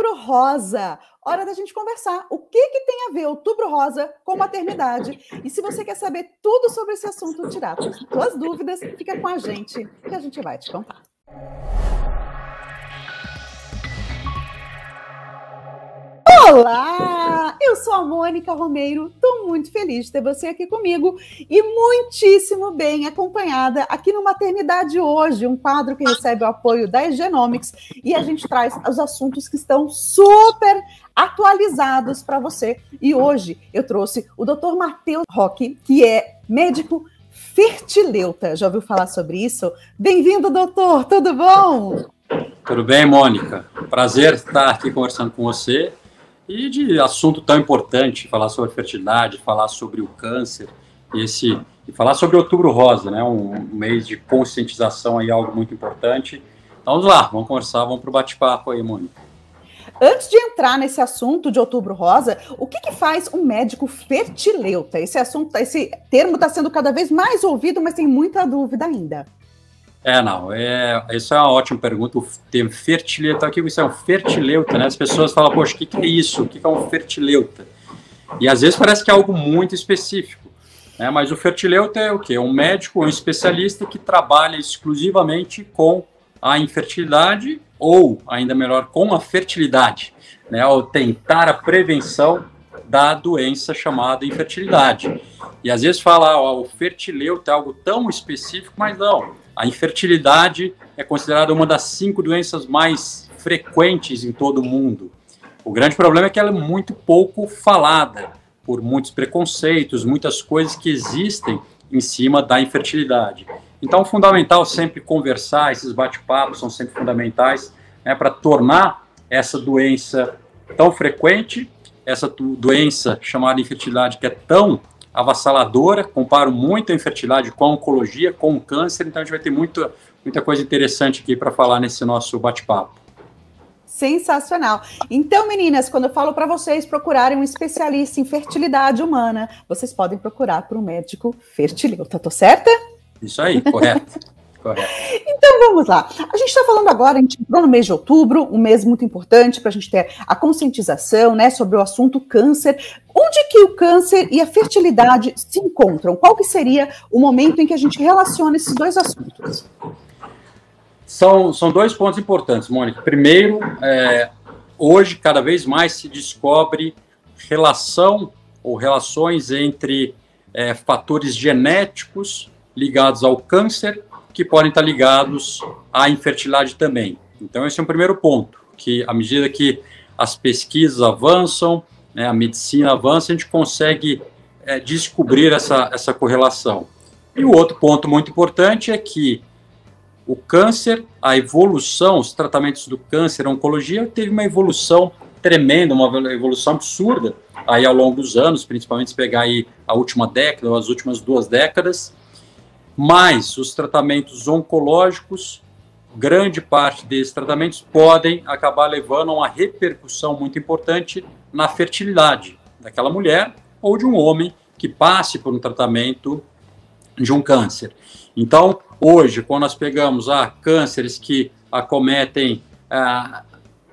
Outubro Rosa. Hora da gente conversar. O que tem a ver Outubro Rosa com maternidade? E se você quer saber tudo sobre esse assunto, tirar suas dúvidas, fica com a gente, que a gente vai te contar. Olá! Eu sou a Mônica Romeiro, estou muito feliz de ter você aqui comigo e muitíssimo bem acompanhada aqui no Maternidade Hoje, um quadro que recebe o apoio da Genomics e a gente traz os assuntos que estão super atualizados para você. E hoje eu trouxe o Dr. Matheus Roque, que é médico fertileuta. Já ouviu falar sobre isso? Bem-vindo, doutor! Tudo bom? Tudo bem, Mônica? Prazer estar aqui conversando com você. E de assunto tão importante, falar sobre fertilidade, falar sobre o câncer, e falar sobre Outubro Rosa, né? Um mês de conscientização aí, algo muito importante. Então vamos lá, vamos conversar, vamos para o bate-papo aí, Mônica. Antes de entrar nesse assunto de Outubro Rosa, o que faz um médico fertileuta? Esse termo está sendo cada vez mais ouvido, mas tem muita dúvida ainda. Isso é uma ótima pergunta. O termo fertileuta, aqui isso é um fertileuta, né? As pessoas falam, poxa, o que é isso? O que é um fertileuta? E às vezes parece que é algo muito específico, né? Mas o fertileuta é o quê? Um médico, um especialista que trabalha exclusivamente com a infertilidade ou, ainda melhor, com a fertilidade, né? Ao tentar a prevenção da doença chamada infertilidade. E às vezes fala, o fertileuta é algo tão específico, mas não. A infertilidade é considerada uma das 5 doenças mais frequentes em todo o mundo. O grande problema é que ela é muito pouco falada, por muitos preconceitos, muitas coisas que existem em cima da infertilidade. Então, é fundamental sempre conversar, esses bate-papos são sempre fundamentais, né, para tornar essa doença tão frequente, essa doença chamada infertilidade que é tão avassaladora. Comparo muito a infertilidade com a oncologia, com o câncer, então a gente vai ter muita coisa interessante aqui para falar nesse nosso bate-papo. Sensacional. Então, meninas, quando eu falo para vocês procurarem um especialista em fertilidade humana, vocês podem procurar por um médico fertileuta, tô certa? Isso aí, correto. Então vamos lá. A gente está falando agora, a gente entrou no mês de outubro, um mês muito importante para a gente ter a conscientização, né, sobre o assunto câncer. Onde que o câncer e a fertilidade se encontram? Qual que seria o momento em que a gente relaciona esses dois assuntos? São 2 pontos importantes, Mônica. Primeiro, hoje cada vez mais se descobre relação ou relações entre fatores genéticos ligados ao câncer que podem estar ligados à infertilidade também. Então, esse é um primeiro ponto, que à medida que as pesquisas avançam, né, a medicina avança, a gente consegue descobrir essa correlação. E o outro ponto muito importante é que o câncer, a evolução, os tratamentos do câncer, a oncologia, teve uma evolução tremenda, uma evolução absurda, aí ao longo dos anos, principalmente se pegar aí a última década, ou as últimas 2 décadas, mas os tratamentos oncológicos, grande parte desses tratamentos podem acabar levando a uma repercussão muito importante na fertilidade daquela mulher ou de um homem que passe por um tratamento de um câncer. Então, hoje, quando nós pegamos cânceres que acometem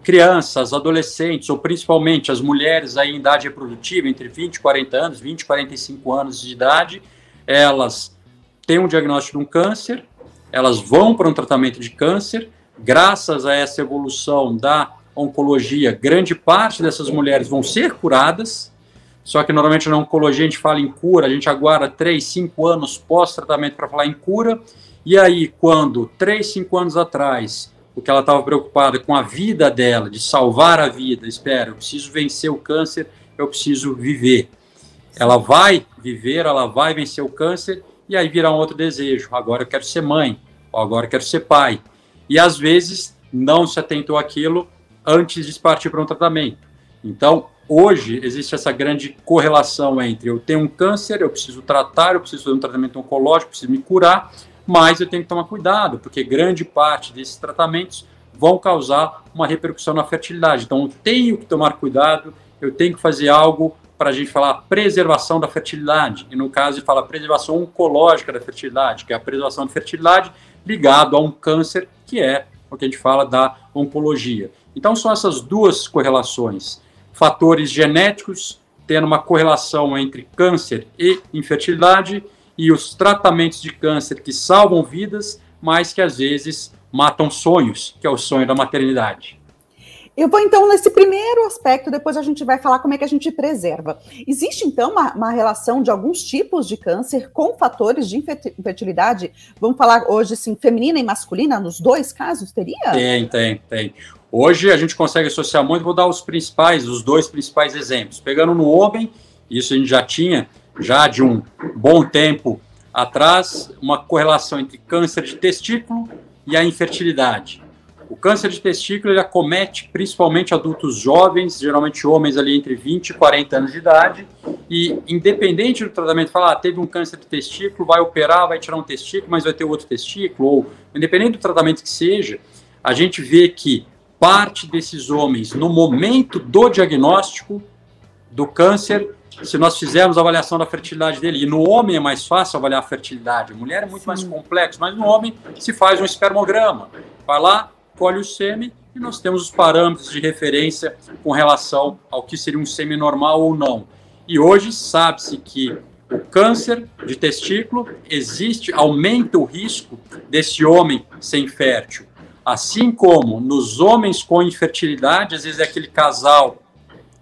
crianças, adolescentes, ou principalmente as mulheres aí em idade reprodutiva, entre 20 e 40 anos, 20 e 45 anos de idade, elas têm um diagnóstico de um câncer, elas vão para um tratamento de câncer. Graças a essa evolução da oncologia, grande parte dessas mulheres vão ser curadas, só que normalmente na oncologia a gente fala em cura, a gente aguarda 3, 5 anos pós-tratamento para falar em cura, e aí quando 3, 5 anos atrás, porque ela estava preocupada com a vida dela, de salvar a vida, eu preciso vencer o câncer, eu preciso viver. Ela vai viver, ela vai vencer o câncer, e aí virá um outro desejo, agora eu quero ser mãe, ou agora eu quero ser pai. E às vezes não se atentou àquilo antes de partir para um tratamento. Então, hoje existe essa grande correlação entre eu tenho um câncer, eu preciso tratar, eu preciso fazer um tratamento oncológico, preciso me curar, mas eu tenho que tomar cuidado, porque grande parte desses tratamentos vão causar uma repercussão na fertilidade. Então, eu tenho que tomar cuidado, eu tenho que fazer algo para a gente falar preservação da fertilidade, e no caso de falar preservação oncológica da fertilidade, que é a preservação da fertilidade ligado a um câncer, que é o que a gente fala da oncologia. Então, são essas duas correlações. Fatores genéticos, tendo uma correlação entre câncer e infertilidade, e os tratamentos de câncer que salvam vidas, mas que às vezes matam sonhos, que é o sonho da maternidade. Eu vou, então, nesse primeiro aspecto, depois a gente vai falar como é que a gente preserva. Existe, então, uma relação de alguns tipos de câncer com fatores de infertilidade? Vamos falar hoje, assim, feminina e masculina, nos dois casos, teria? Tem. Hoje a gente consegue associar muito, vou dar os dois principais exemplos. Pegando no homem, isso a gente já tinha, já de um bom tempo atrás, uma correlação entre câncer de testículo e a infertilidade. O câncer de testículo ele acomete principalmente adultos jovens, geralmente homens ali entre 20 e 40 anos de idade, e independente do tratamento, falar, teve um câncer de testículo, vai operar, vai tirar um testículo, mas vai ter outro testículo, ou independente do tratamento que seja, a gente vê que parte desses homens, no momento do diagnóstico do câncer, se nós fizermos a avaliação da fertilidade dele, e no homem é mais fácil avaliar a fertilidade, a mulher é muito mais complexo, mas no homem se faz um espermograma, vai lá, colhe o sêmen e nós temos os parâmetros de referência com relação ao que seria um sêmen normal ou não. E hoje sabe-se que o câncer de testículo aumenta o risco desse homem ser infértil. Assim como nos homens com infertilidade, às vezes é aquele casal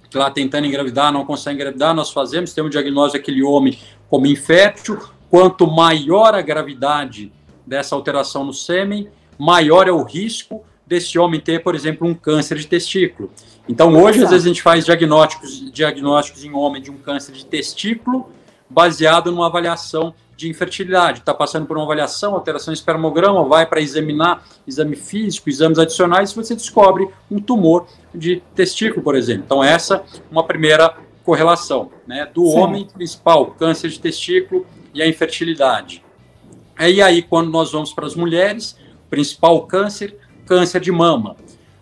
que lá tentando engravidar, não consegue engravidar, nós temos o diagnóstico daquele homem como infértil. Quanto maior a gravidade dessa alteração no sêmen, maior é o risco desse homem ter, por exemplo, um câncer de testículo. Então, hoje, às vezes, a gente faz diagnósticos em homem de um câncer de testículo baseado numa avaliação de infertilidade. Está passando por uma avaliação, alteração de espermograma, vai para examinar exame físico, exames adicionais, e você descobre um tumor de testículo, por exemplo. Então, essa é uma primeira correlação, né, do homem principal, câncer de testículo e a infertilidade. E aí, quando nós vamos para as mulheres, principal câncer de mama.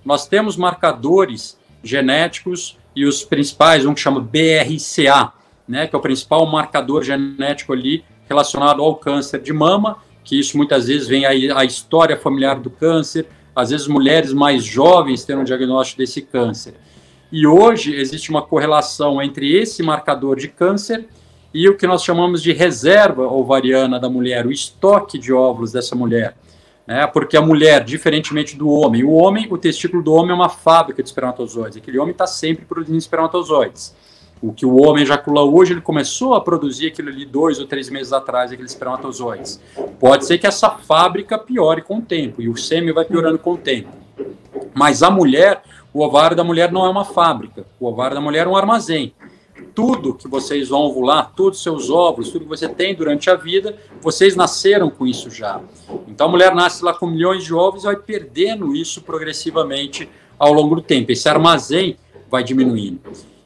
Nós temos marcadores genéticos e os principais, um que chama BRCA, né, que é o principal marcador genético ali relacionado ao câncer de mama, que isso muitas vezes vem aí a história familiar do câncer, às vezes mulheres mais jovens têm um diagnóstico desse câncer. E hoje existe uma correlação entre esse marcador de câncer e o que nós chamamos de reserva ovariana da mulher, o estoque de óvulos dessa mulher. Porque a mulher, diferentemente do homem, o testículo do homem é uma fábrica de espermatozoides, aquele homem está sempre produzindo espermatozoides. O que o homem ejacula hoje, ele começou a produzir aquilo ali 2 ou 3 meses atrás, aqueles espermatozoides. Pode ser que essa fábrica piore com o tempo, e o sêmen vai piorando com o tempo. Mas a mulher, o ovário da mulher não é uma fábrica, o ovário da mulher é um armazém. Tudo que vocês vão ovular, todos os seus óvulos, tudo que você tem durante a vida, vocês nasceram com isso já. Então a mulher nasce lá com milhões de óvulos e vai perdendo isso progressivamente ao longo do tempo. Esse armazém vai diminuindo.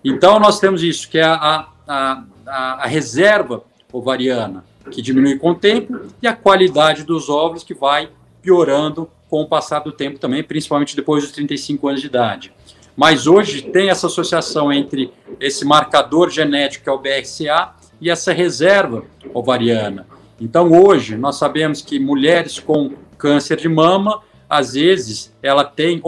Então nós temos isso, que é a reserva ovariana, que diminui com o tempo, e a qualidade dos óvulos que vai piorando com o passar do tempo também, principalmente depois dos 35 anos de idade. Mas hoje tem essa associação entre esse marcador genético, que é o BRCA, e essa reserva ovariana. Então, hoje, nós sabemos que mulheres com câncer de mama, às vezes, ela tem,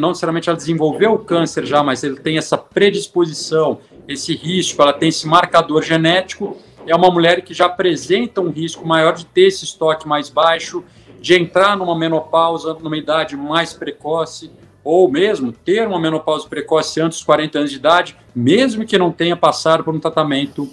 não necessariamente ela desenvolveu o câncer já, mas ela tem essa predisposição, esse risco, ela tem esse marcador genético, é uma mulher que já apresenta um risco maior de ter esse estoque mais baixo, de entrar numa menopausa numa idade mais precoce, ou mesmo ter uma menopausa precoce antes dos 40 anos de idade, mesmo que não tenha passado por um tratamento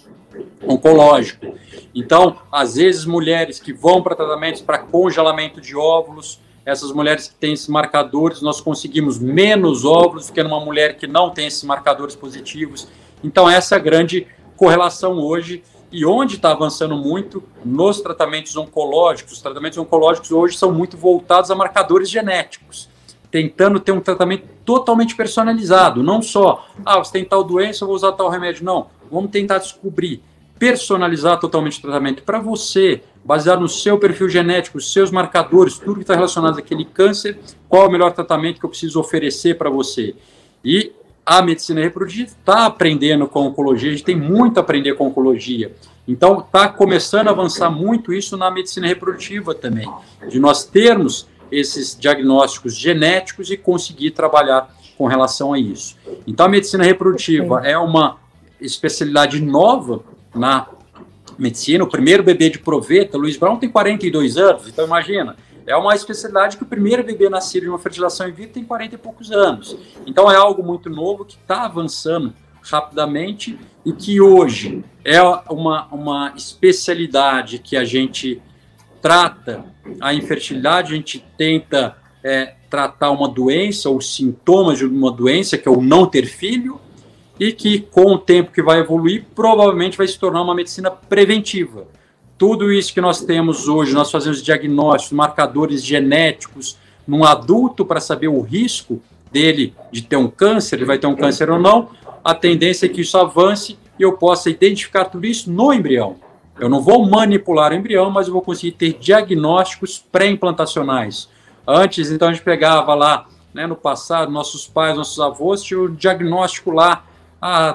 oncológico. Então, às vezes, mulheres que vão para tratamentos para congelamento de óvulos, essas mulheres que têm esses marcadores, nós conseguimos menos óvulos do que numa mulher que não tem esses marcadores positivos. Então, essa é a grande correlação hoje, e onde está avançando muito nos tratamentos oncológicos. Os tratamentos oncológicos hoje são muito voltados a marcadores genéticos, tentando ter um tratamento totalmente personalizado, não só, você tem tal doença, eu vou usar tal remédio, não, vamos tentar descobrir, personalizar totalmente o tratamento para você, baseado no seu perfil genético, os seus marcadores, tudo que está relacionado àquele câncer, qual é o melhor tratamento que eu preciso oferecer para você. E a medicina reprodutiva está aprendendo com a oncologia, a gente tem muito a aprender com a oncologia. Então, está começando a avançar muito isso na medicina reprodutiva também, de nós termos esses diagnósticos genéticos e conseguir trabalhar com relação a isso. Então, a medicina reprodutiva é uma especialidade nova na medicina. O primeiro bebê de proveta, Luiz Brown, tem 42 anos, então imagina, é uma especialidade que o primeiro bebê nascido de uma fertilização in vitro tem 40 e poucos anos. Então, é algo muito novo que está avançando rapidamente e que hoje é uma especialidade que a gente trata a infertilidade, a gente tenta tratar uma doença ou sintomas de uma doença, que é o não ter filho, e que com o tempo que vai evoluir, provavelmente vai se tornar uma medicina preventiva. Tudo isso que nós temos hoje, nós fazemos diagnósticos, marcadores genéticos num adulto para saber o risco dele de ter um câncer, ele vai ter um câncer ou não, a tendência é que isso avance e eu possa identificar tudo isso no embrião. Eu não vou manipular o embrião, mas eu vou conseguir ter diagnósticos pré-implantacionais. Antes, então, a gente pegava lá, né, no passado, nossos pais, nossos avós, tinham o diagnóstico lá,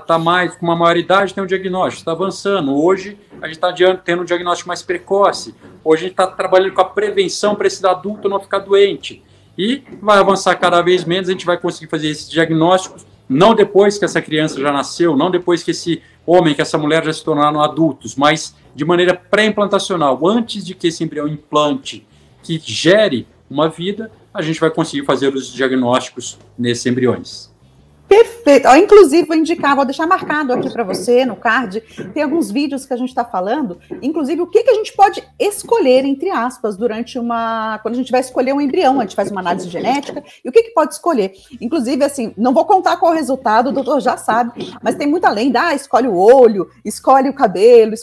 tá mais, com uma maior idade tem um diagnóstico, está avançando. Hoje, a gente está tendo um diagnóstico mais precoce. Hoje, a gente está trabalhando com a prevenção para esse adulto não ficar doente. E vai avançar cada vez menos, a gente vai conseguir fazer esses diagnósticos, não depois que essa criança já nasceu, não depois que esse homem, que essa mulher já se tornaram adultos, mas de maneira pré-implantacional, antes de que esse embrião implante, que gere uma vida, a gente vai conseguir fazer os diagnósticos nesses embriões. Perfeito. Inclusive, vou indicar, vou deixar marcado aqui para você no card, tem alguns vídeos que a gente está falando, inclusive o que a gente pode escolher, entre aspas, quando a gente vai escolher um embrião, a gente faz uma análise genética, e o que pode escolher. Inclusive, assim, não vou contar qual é o resultado, o doutor já sabe, mas tem muito além escolhe o olho, escolhe o cabelo,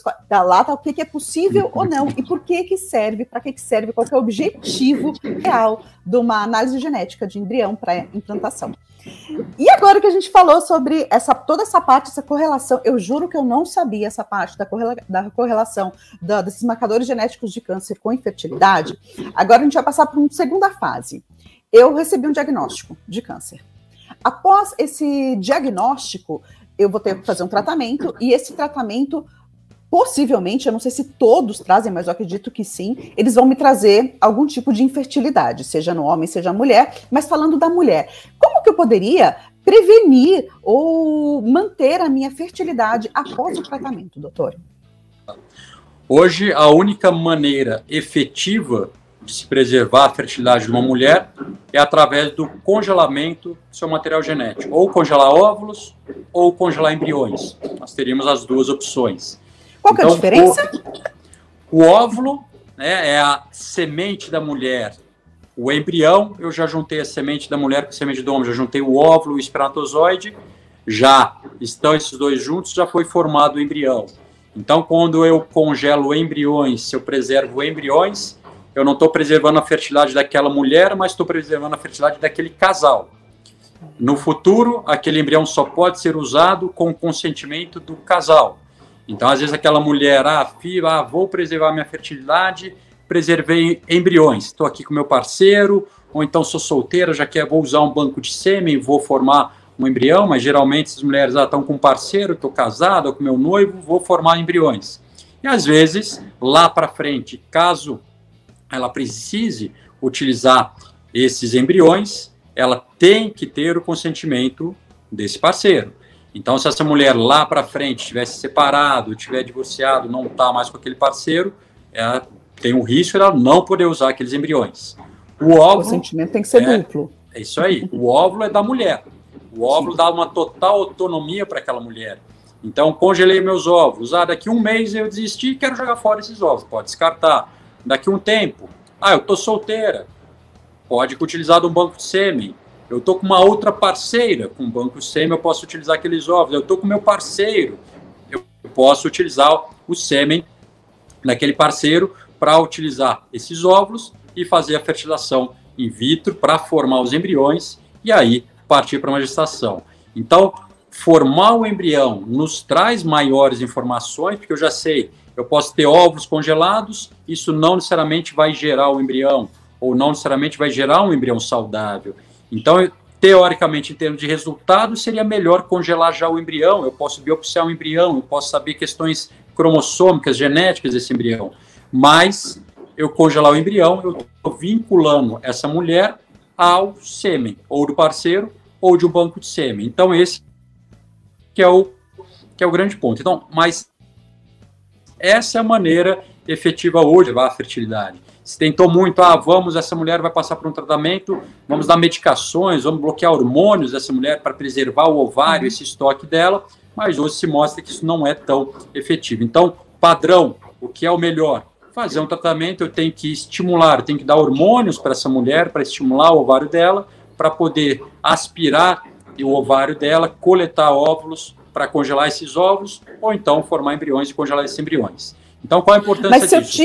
o que é possível ou não, e por que serve, para que serve, qual que é o objetivo real de uma análise genética de embrião para implantação. E agora que a gente falou sobre toda essa parte, essa correlação, eu juro que eu não sabia essa parte da correlação desses marcadores genéticos de câncer com infertilidade. Agora a gente vai passar para uma segunda fase. Eu recebi um diagnóstico de câncer. Após esse diagnóstico, eu vou ter que fazer um tratamento, e esse tratamento, possivelmente, eu não sei se todos trazem, mas eu acredito que sim, eles vão me trazer algum tipo de infertilidade, seja no homem, seja na mulher, mas falando da mulher, como que eu poderia prevenir ou manter a minha fertilidade após o tratamento, doutor? Hoje, a única maneira efetiva de se preservar a fertilidade de uma mulher é através do congelamento do seu material genético, ou congelar óvulos, ou congelar embriões. Nós teríamos as duas opções. Qual que é a diferença? O óvulo, né, é a semente da mulher. O embrião, eu já juntei a semente da mulher com a semente do homem, já juntei o óvulo e o espermatozoide, já estão esses dois juntos, já foi formado o embrião. Então, quando eu congelo embriões, se eu preservo embriões, eu não estou preservando a fertilidade daquela mulher, mas estou preservando a fertilidade daquele casal. No futuro, aquele embrião só pode ser usado com o consentimento do casal. Então, às vezes, aquela mulher, vou preservar minha fertilidade, preservei embriões, estou aqui com meu parceiro, ou então sou solteira, vou usar um banco de sêmen, vou formar um embrião, mas geralmente essas mulheres estão com um parceiro, estou casada, com meu noivo, vou formar embriões. E às vezes, lá para frente, caso ela precise utilizar esses embriões, ela tem que ter o consentimento desse parceiro. Então, se essa mulher lá para frente tivesse separado, tiver divorciado, não está mais com aquele parceiro, ela tem o risco de ela não poder usar aqueles embriões. O óvulo, consentimento tem que ser duplo. É isso aí. O óvulo é da mulher. O óvulo dá uma total autonomia para aquela mulher. Então, congelei meus ovos. Daqui um mês eu desisti e quero jogar fora esses ovos. Pode descartar. Daqui um tempo. Eu estou solteira. Pode utilizar um banco de sêmen. Eu estou com uma outra parceira, com um banco de sêmen, eu posso utilizar aqueles ovos. Eu estou com meu parceiro, eu posso utilizar o sêmen daquele parceiro para utilizar esses óvulos e fazer a fertilização in vitro para formar os embriões e aí partir para uma gestação. Então, formar o embrião nos traz maiores informações, porque eu já sei, eu posso ter ovos congelados, isso não necessariamente vai gerar o embrião, ou não necessariamente vai gerar um embrião saudável. Então, teoricamente, em termos de resultado, seria melhor congelar já o embrião, eu posso biopsiar o embrião, eu posso saber questões cromossômicas, genéticas desse embrião, mas eu congelar o embrião, eu estou vinculando essa mulher ao sêmen, ou do parceiro, ou de um banco de sêmen. Então, esse que é o grande ponto. Então, mas essa é a maneira efetiva hoje de levar a fertilidade. Se tentou muito, essa mulher vai passar por um tratamento, vamos dar medicações, vamos bloquear hormônios dessa mulher para preservar o ovário, esse estoque dela, mas hoje se mostra que isso não é tão efetivo. Então, padrão, o que é o melhor? Fazer um tratamento, eu tenho que estimular, eu tenho que dar hormônios para essa mulher, para estimular o ovário dela, para poder aspirar o ovário dela, coletar óvulos, para congelar esses óvulos, ou então formar embriões e congelar esses embriões. Então, qual a importância disso?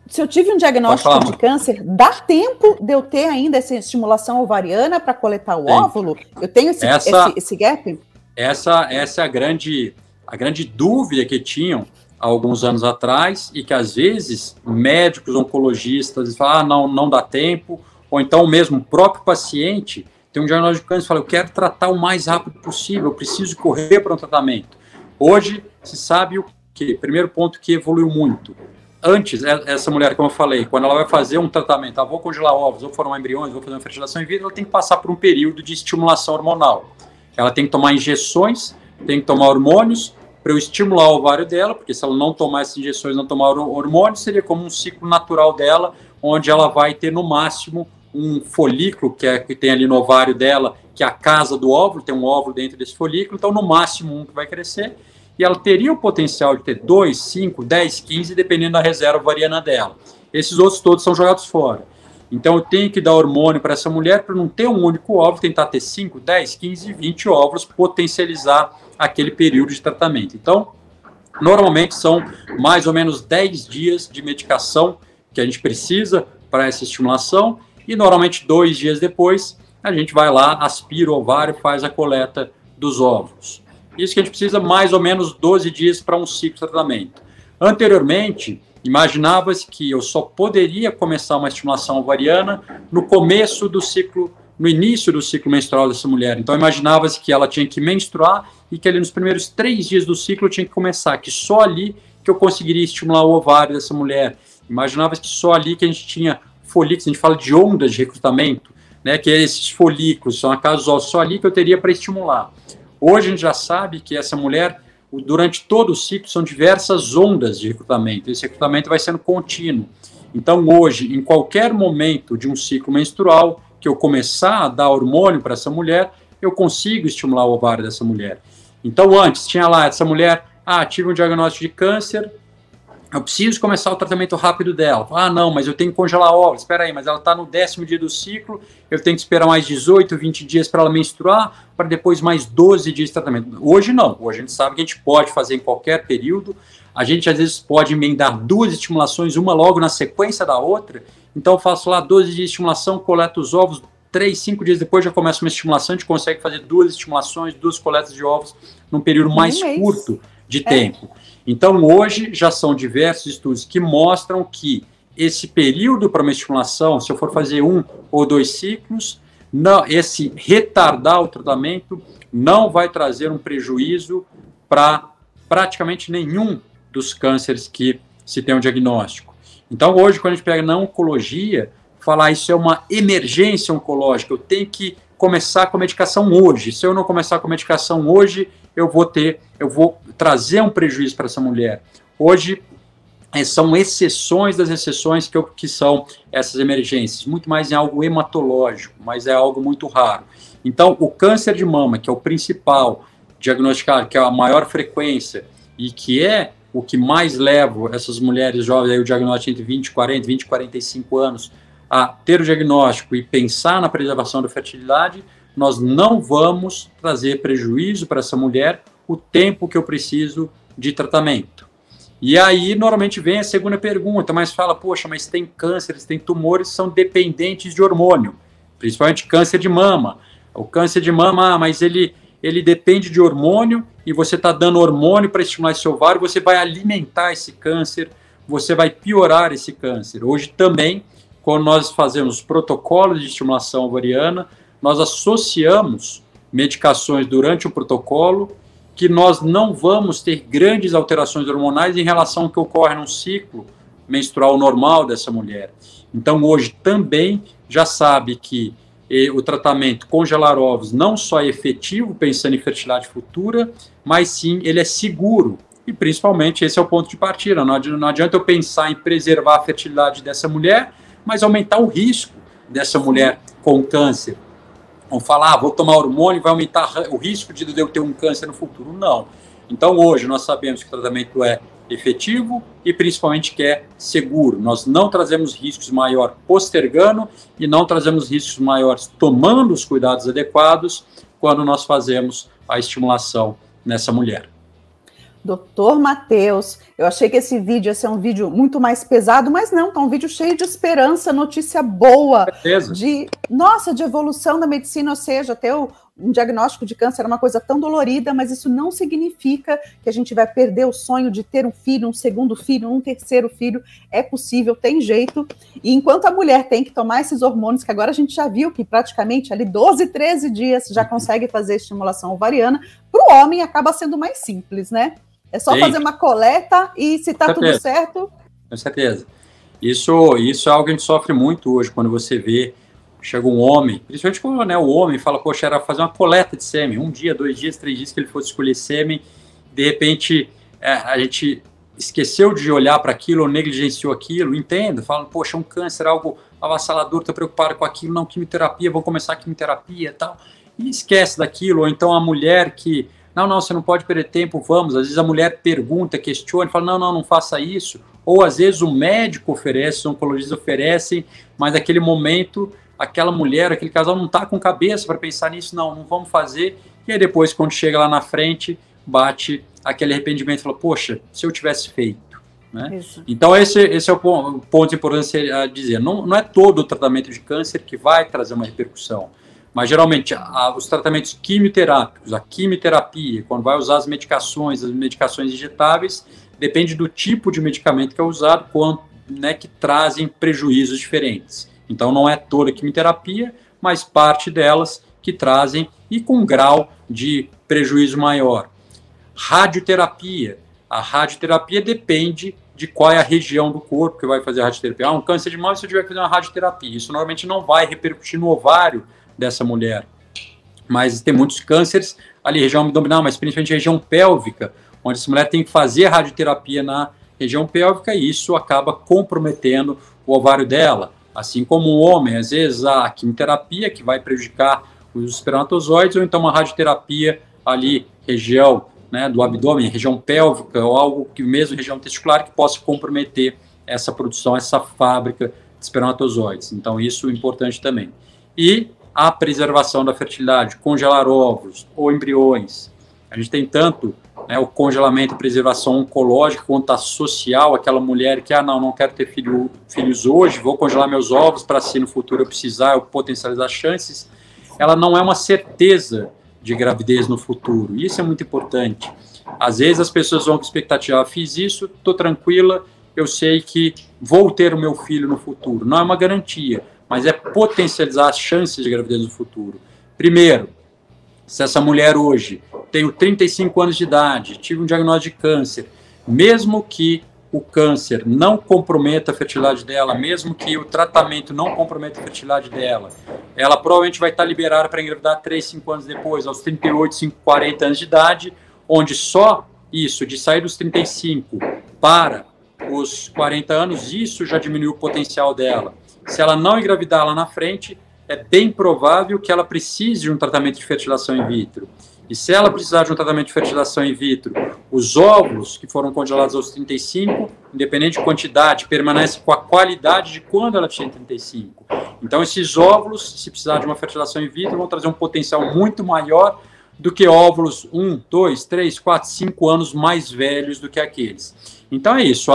Se eu tive um diagnóstico de câncer, dá tempo de eu ter ainda essa estimulação ovariana para coletar o óvulo? Eu tenho esse gap? Essa é a grande dúvida que tinham há alguns anos atrás e que, às vezes, médicos, oncologistas falam, não dá tempo, ou então mesmo o próprio paciente tem um diagnóstico de câncer e fala, eu quero tratar o mais rápido possível, eu preciso correr para um tratamento. Hoje, se sabe o que? Primeiro ponto que evoluiu muito. Antes, essa mulher, como eu falei, quando ela vai fazer um tratamento, vou congelar ovos, vou formar embriões, vou fazer uma fertilização in vitro, ela tem que passar por um período de estimulação hormonal. Ela tem que tomar injeções, tem que tomar hormônios para eu estimular o ovário dela, porque se ela não tomar essas injeções, não tomar hormônios, seria como um ciclo natural dela, onde ela vai ter no máximo um folículo que tem ali no ovário dela, que é a casa do óvulo, tem um óvulo dentro desse folículo, então no máximo um que vai crescer, e ela teria o potencial de ter 2, 5, 10, 15, dependendo da reserva ovariana dela. Esses outros todos são jogados fora. Então eu tenho que dar hormônio para essa mulher para não ter um único óvulo, tentar ter 5, 10, 15, 20 óvulos, potencializar aquele período de tratamento. Então, normalmente são mais ou menos 10 dias de medicação que a gente precisa para essa estimulação e normalmente 2 dias depois a gente vai lá, aspira o ovário, faz a coleta dos óvulos. Isso que a gente precisa mais ou menos 12 dias para um ciclo de tratamento. Anteriormente, imaginava-se que eu só poderia começar uma estimulação ovariana no começo do ciclo, no início do ciclo menstrual dessa mulher. Então, imaginava-se que ela tinha que menstruar e que ali nos primeiros 3 dias do ciclo eu tinha que começar, que só ali que eu conseguiria estimular o ovário dessa mulher. Imaginava-se que só ali que a gente tinha folículos, a gente fala de ondas de recrutamento, né, que esses folículos são acasos só ali que eu teria para estimular. Hoje a gente já sabe que essa mulher, durante todo o ciclo, são diversas ondas de recrutamento. Esse recrutamento vai sendo contínuo. Então, hoje, em qualquer momento de um ciclo menstrual, que eu começar a dar hormônio para essa mulher, eu consigo estimular o ovário dessa mulher. Então, antes, tinha lá essa mulher, tive um diagnóstico de câncer, eu preciso começar o tratamento rápido dela. Não, mas eu tenho que congelar óvulos. Espera aí, mas ela está no 10º dia do ciclo, eu tenho que esperar mais 18, 20 dias para ela menstruar, para depois mais 12 dias de tratamento. Hoje não. Hoje a gente sabe que a gente pode fazer em qualquer período. A gente, às vezes, pode emendar 2 estimulações, uma logo na sequência da outra. Então, eu faço lá 12 dias de estimulação, coleto os ovos, 3, 5 dias depois já começa uma estimulação, a gente consegue fazer 2 estimulações, 2 coletas de ovos num período mais curto de tempo. Então, hoje, já são diversos estudos que mostram que esse período para uma estimulação, se eu for fazer 1 ou 2 ciclos, esse retardar o tratamento não vai trazer um prejuízo para praticamente nenhum dos cânceres que se tem um diagnóstico. Então, hoje, quando a gente pega na oncologia, falar isso é uma emergência oncológica, eu tenho que começar com a medicação hoje. Se eu não começar com a medicação hoje, eu vou trazer um prejuízo para essa mulher. Hoje, são exceções das exceções que são essas emergências, muito mais em algo hematológico, mas é algo muito raro. Então, o câncer de mama, que é o principal diagnosticado, que é a maior frequência e que é o que mais leva essas mulheres jovens, aí o diagnóstico entre 20 e 40, 20 e 45 anos, a ter o diagnóstico e pensar na preservação da fertilidade, nós não vamos trazer prejuízo para essa mulher o tempo que eu preciso de tratamento. E aí, normalmente, vem a segunda pergunta, mas fala, poxa, mas tem cânceres, tem tumores que são dependentes de hormônio, principalmente câncer de mama. O câncer de mama, mas ele depende de hormônio e você está dando hormônio para estimular esse ovário, você vai alimentar esse câncer, você vai piorar esse câncer. Hoje também, quando nós fazemos protocolos de estimulação ovariana, nós associamos medicações durante o protocolo que nós não vamos ter grandes alterações hormonais em relação ao que ocorre num ciclo menstrual normal dessa mulher. Então, hoje também já sabe que o tratamento congelar ovos não só é efetivo, pensando em fertilidade futura, mas sim ele é seguro. E principalmente esse é o ponto de partida. Não adianta eu pensar em preservar a fertilidade dessa mulher, mas aumentar o risco dessa mulher com câncer. Vão falar, vou tomar hormônio e vai aumentar o risco de eu ter um câncer no futuro. Não. Então hoje nós sabemos que o tratamento é efetivo e principalmente que é seguro. Nós não trazemos riscos maiores postergando e não trazemos riscos maiores tomando os cuidados adequados quando nós fazemos a estimulação nessa mulher. Doutor Matheus, eu achei que esse vídeo ia ser um vídeo muito mais pesado, mas não, tá um vídeo cheio de esperança, notícia boa, de evolução da medicina, ou seja, ter um diagnóstico de câncer é uma coisa tão dolorida, mas isso não significa que a gente vai perder o sonho de ter um filho, um segundo filho, um terceiro filho. É possível, tem jeito. E enquanto a mulher tem que tomar esses hormônios, que agora a gente já viu que praticamente ali 12, 13 dias já consegue fazer estimulação ovariana, para o homem acaba sendo mais simples, né? É só fazer uma coleta e se está tudo certo... Com certeza. Isso é algo que a gente sofre muito hoje, quando você vê, chega um homem, principalmente quando, né, o homem fala, poxa, era fazer uma coleta de sêmen, 1 dia, 2 dias, 3 dias que ele fosse escolher sêmen, de repente a gente esqueceu de olhar para aquilo, ou negligenciou aquilo, entendo, fala, poxa, um câncer, algo avassalador, estou preocupado com aquilo, não, quimioterapia, vou começar a quimioterapia e tal, e esquece daquilo, ou então a mulher que, não, você não pode perder tempo, vamos, às vezes a mulher pergunta, questiona, fala, não faça isso, ou às vezes o médico oferece, os oncologistas oferecem, mas naquele momento, aquela mulher, aquele casal não está com cabeça para pensar nisso, não vamos fazer, e aí depois, quando chega lá na frente, bate aquele arrependimento, fala, poxa, se eu tivesse feito, né? Então esse é o ponto importante a dizer, não é todo o tratamento de câncer que vai trazer uma repercussão, mas geralmente os tratamentos quimioterápicos, a quimioterapia, quando vai usar as medicações injetáveis, depende do tipo de medicamento que é usado, né, que trazem prejuízos diferentes. Então não é toda a quimioterapia, mas parte delas que trazem e com um grau de prejuízo maior. Radioterapia. A radioterapia depende de qual é a região do corpo que vai fazer a radioterapia. Um câncer de mama, se eu tiver que fazer uma radioterapia, isso normalmente não vai repercutir no ovário dessa mulher. Mas tem muitos cânceres ali, região abdominal, mas principalmente região pélvica, onde essa mulher tem que fazer a radioterapia na região pélvica e isso acaba comprometendo o ovário dela. Assim como o homem, às vezes a quimioterapia que vai prejudicar os espermatozoides, ou então uma radioterapia ali, região, né, do abdômen, região pélvica, ou algo que mesmo região testicular que possa comprometer essa produção, essa fábrica de espermatozoides. Então isso é importante também. E a preservação da fertilidade, congelar ovos ou embriões. A gente tem tanto, né, o congelamento e preservação oncológica quanto a social, aquela mulher que, não quero ter filhos hoje, vou congelar meus ovos para se no futuro eu precisar, eu potencializar as chances. Ela não é uma certeza de gravidez no futuro. Isso é muito importante. Às vezes as pessoas vão com expectativa, fiz isso, estou tranquila, eu sei que vou ter o meu filho no futuro. Não é uma garantia, mas é potencializar as chances de gravidez no futuro. Primeiro, se essa mulher hoje tem 35 anos de idade, tive um diagnóstico de câncer, mesmo que o câncer não comprometa a fertilidade dela, mesmo que o tratamento não comprometa a fertilidade dela, ela provavelmente vai estar liberada para engravidar 3, 5 anos depois, aos 38, 40 anos de idade, onde só isso, de sair dos 35 para os 40 anos, isso já diminuiu o potencial dela. Se ela não engravidar lá na frente, é bem provável que ela precise de um tratamento de fertilização in vitro. E se ela precisar de um tratamento de fertilização in vitro, os óvulos que foram congelados aos 35, independente de quantidade, permanecem com a qualidade de quando ela tinha 35. Então, esses óvulos, se precisar de uma fertilização in vitro, vão trazer um potencial muito maior do que óvulos 1, 2, 3, 4, 5 anos mais velhos do que aqueles. Então, é isso.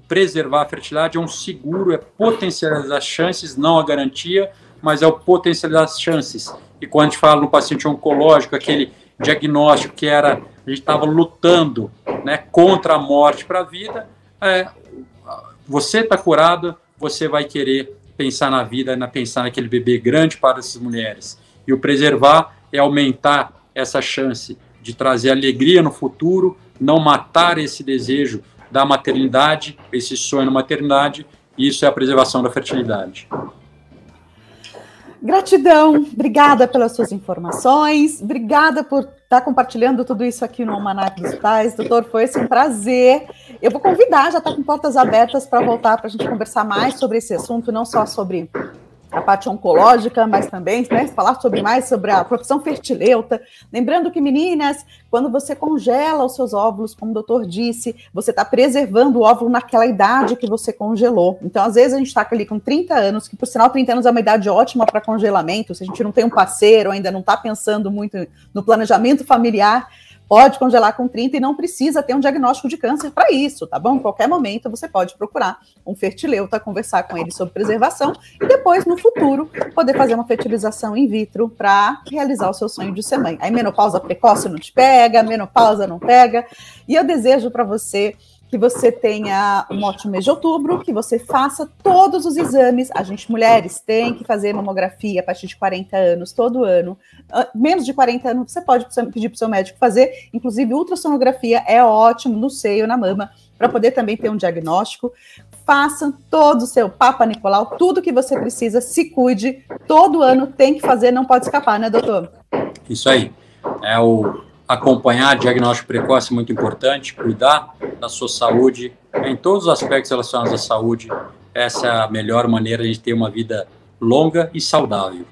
Preservar a fertilidade é um seguro, é potencializar as chances, não a garantia, mas é o potencializar as chances. E quando a gente fala no paciente oncológico, aquele diagnóstico que era, a gente estava lutando, né, contra a morte para a vida, você está curado, você vai querer pensar na vida, pensar naquele bebê grande para essas mulheres. E o preservar é aumentar essa chance de trazer alegria no futuro, não matar esse desejo da maternidade, esse sonho na maternidade, e isso é a preservação da fertilidade. Gratidão, obrigada pelas suas informações, obrigada por estar compartilhando tudo isso aqui no Almanac dos Pais. Doutor, foi um prazer. Eu vou convidar, já está com portas abertas para voltar para a gente conversar mais sobre esse assunto, não só sobre a parte oncológica, mas também, né, falar mais sobre a profissão fertileuta. Lembrando que, meninas, quando você congela os seus óvulos, como o doutor disse, você está preservando o óvulo naquela idade que você congelou. Então, às vezes, a gente está ali com 30 anos, que, por sinal, 30 anos é uma idade ótima para congelamento. Se a gente não tem um parceiro, ainda não está pensando muito no planejamento familiar, pode congelar com 30 e não precisa ter um diagnóstico de câncer para isso, tá bom? Em qualquer momento você pode procurar um fertileuta, conversar com ele sobre preservação e depois, no futuro, poder fazer uma fertilização in vitro para realizar o seu sonho de ser mãe. Aí menopausa precoce não te pega, menopausa não pega. E eu desejo para você que você tenha um ótimo mês de outubro, que você faça todos os exames. A gente, mulheres, tem que fazer mamografia a partir de 40 anos, todo ano. Menos de 40 anos, você pode pedir para o seu médico fazer. Inclusive, ultrassonografia é ótimo no seio, na mama, para poder também ter um diagnóstico. Faça todo o seu Papa Nicolau, tudo que você precisa, se cuide. Todo ano tem que fazer, não pode escapar, né, doutor? Isso aí. Acompanhar diagnóstico precoce é muito importante, cuidar da sua saúde, em todos os aspectos relacionados à saúde. Essa é a melhor maneira de ter uma vida longa e saudável.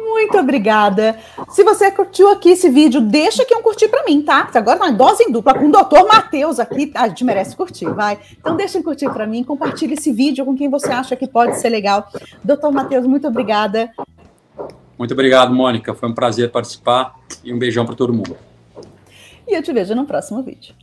Muito obrigada. Se você curtiu aqui esse vídeo, deixa aqui um curtir para mim, tá? Agora uma dose em dupla com o Dr. Matheus aqui, a gente merece curtir, vai. Então deixa um curtir para mim, compartilhe esse vídeo com quem você acha que pode ser legal. Dr. Matheus, muito obrigada. Muito obrigado, Mônica. Foi um prazer participar e um beijão para todo mundo. E eu te vejo no próximo vídeo.